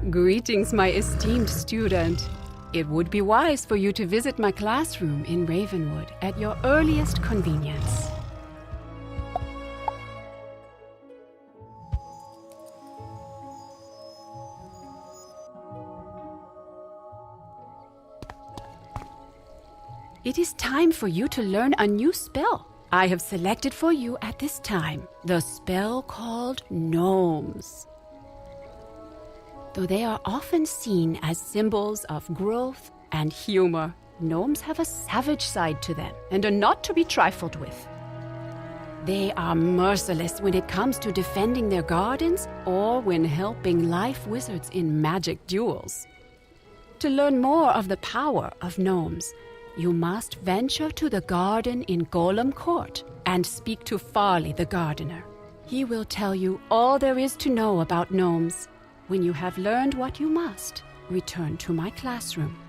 Greetings, my esteemed student. It would be wise for you to visit my classroom in Ravenwood at your earliest convenience. It is time for you to learn a new spell. I have selected for you at this time the spell called Gnomes. Though they are often seen as symbols of growth and humor, gnomes have a savage side to them and are not to be trifled with. They are merciless when it comes to defending their gardens or when helping life wizards in magic duels. To learn more of the power of gnomes, you must venture to the garden in Golem Court and speak to Farley the gardener. He will tell you all there is to know about gnomes. When you have learned what you must, return to my classroom.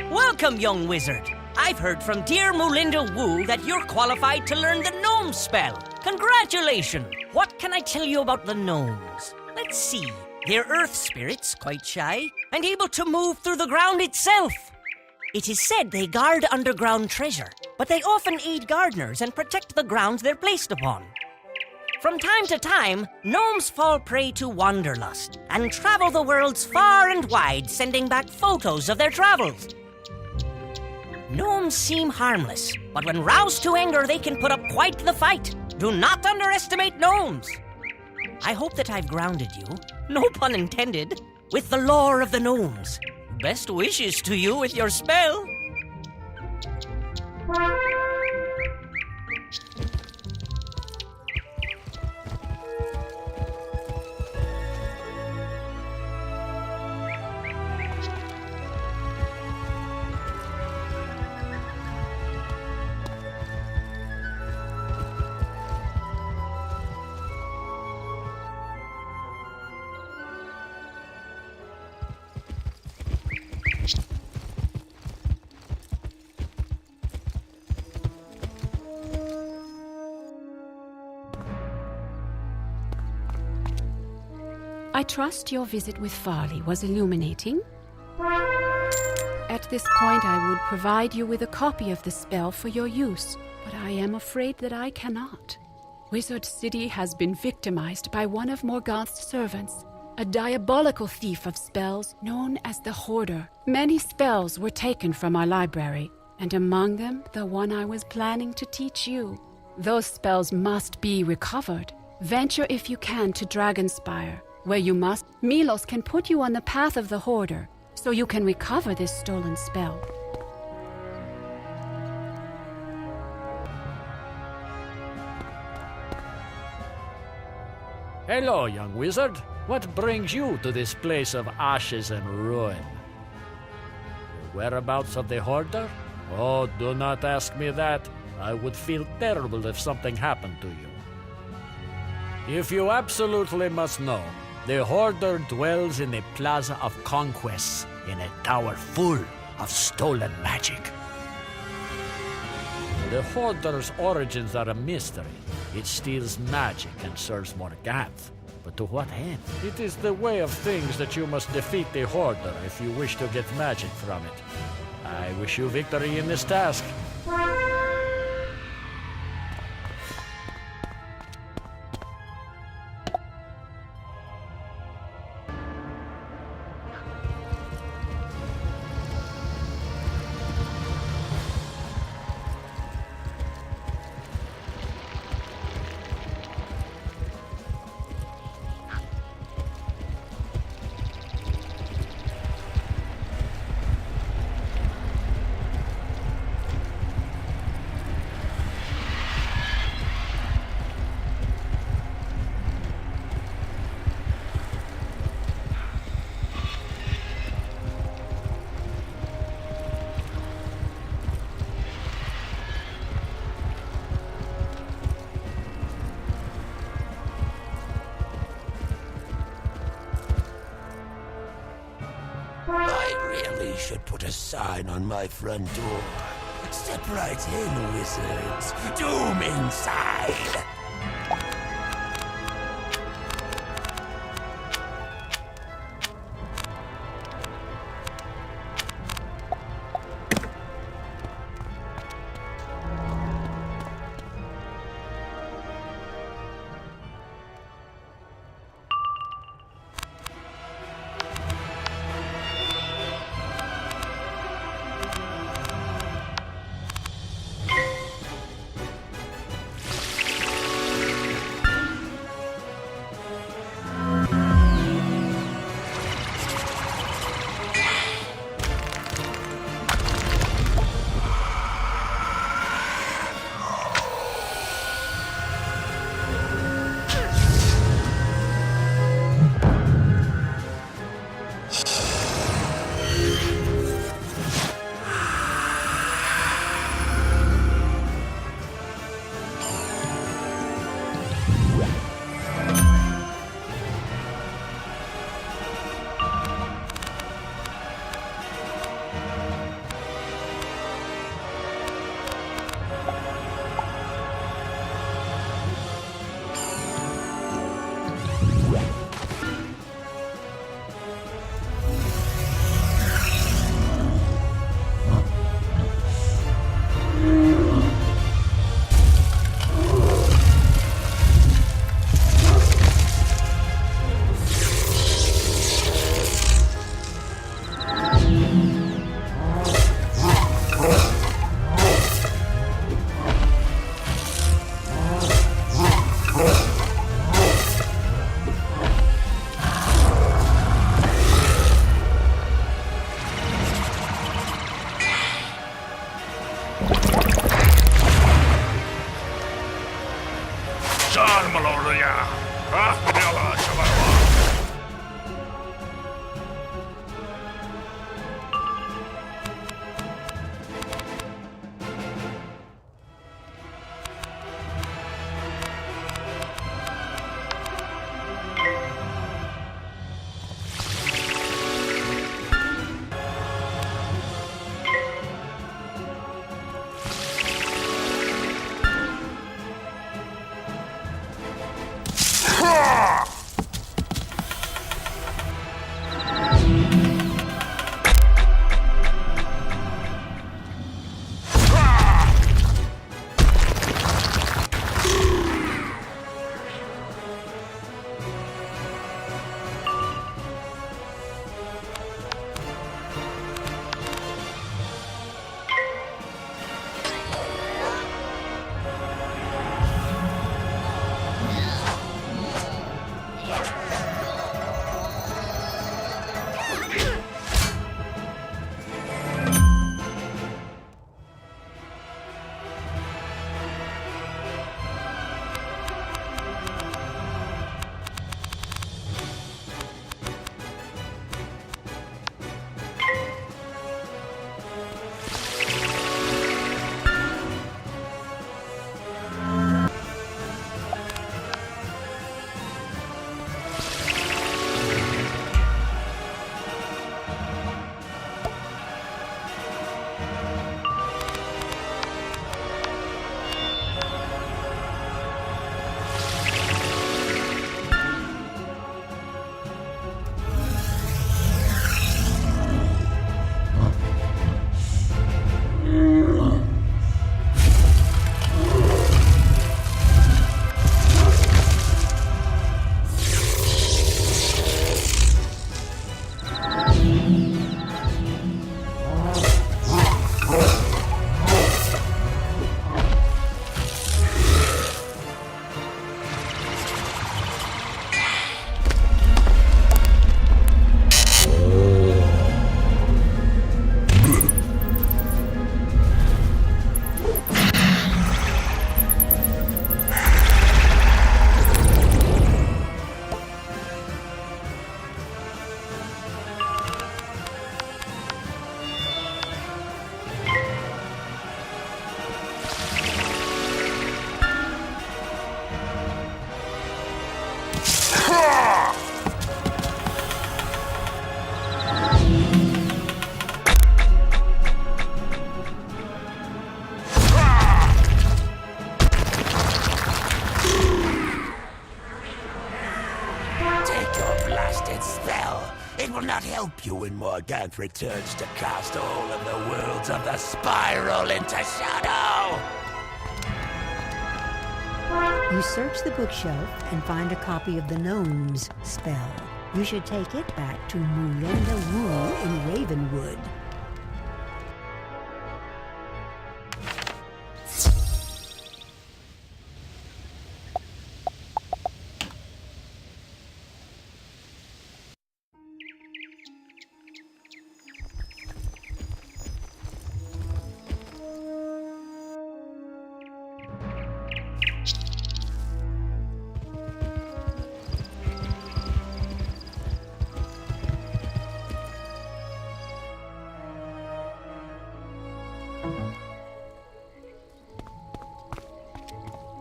Welcome, young wizard. I've heard from dear Molinda Wu that you're qualified to learn the gnome spell. Congratulations! What can I tell you about the gnomes? Let's see. They're earth spirits, quite shy, and able to move through the ground itself. It is said they guard underground treasure, but they often aid gardeners and protect the grounds they're placed upon. From time to time, gnomes fall prey to wanderlust and travel the worlds far and wide, sending back photos of their travels. Gnomes seem harmless, but when roused to anger, they can put up quite the fight. Do not underestimate gnomes. I hope that I've grounded you, no pun intended, with the lore of the gnomes. Best wishes to you with your spell. I trust your visit with Farley was illuminating. At this point, I would provide you with a copy of the spell for your use, but I am afraid that I cannot. Wizard City has been victimized by one of Morgoth's servants, a diabolical thief of spells known as the Hoarder. Many spells were taken from our library, and among them, the one I was planning to teach you. Those spells must be recovered. Venture if you can to Dragonspire, where you must. Milos can put you on the path of the Hoarder, so you can recover this stolen spell. Hello, young wizard. What brings you to this place of ashes and ruin? The whereabouts of the Hoarder? Oh, do not ask me that. I would feel terrible if something happened to you. If you absolutely must know, the Hoarder dwells in the Plaza of Conquests, in a tower full of stolen magic. The Hoarder's origins are a mystery. It steals magic and serves Morgoth. But to what end? It is the way of things that you must defeat the Hoarder if you wish to get magic from it. I wish you victory in this task. probably should put a sign on my front door. Step right in, wizards. Doom inside. help you when Morganth returns to cast all of the worlds of the spiral into shadow. You search the bookshelf and find a copy of the Gnomes spell. You should take it back to Mulinda Wu in Ravenwood.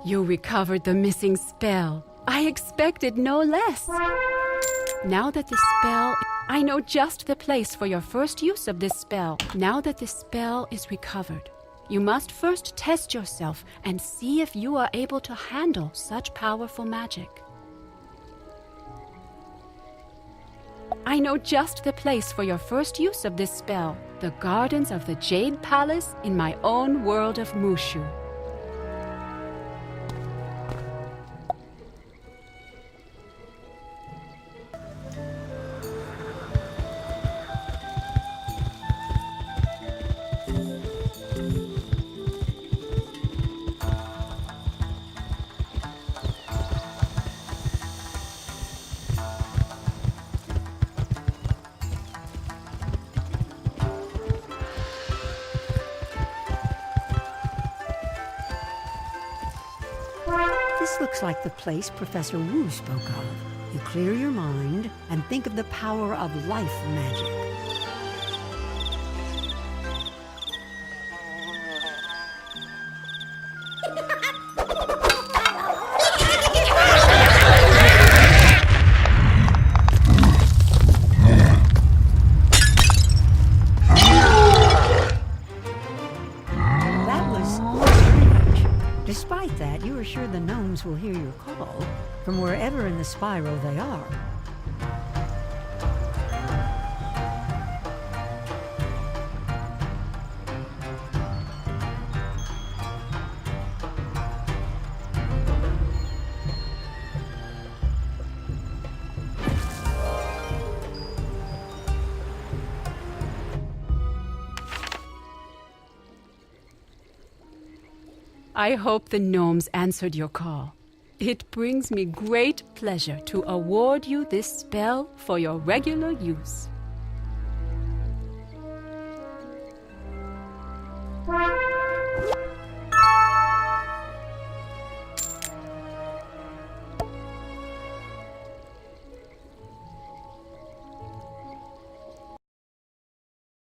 You recovered the missing spell. I expected no less. Now that the spell... I know just the place for your first use of this spell. Now that the spell is recovered, you must first test yourself and see if you are able to handle such powerful magic. I know just the place for your first use of this spell. The gardens of the Jade Palace in my own world of Mushu. This looks like the place Professor Wu spoke of. You clear your mind and think of the power of life magic. That was strange. Despite that, you are sure the gnomes will hear your call from wherever in the spiral they are. I hope the gnomes answered your call. It brings me great pleasure to award you this spell for your regular use.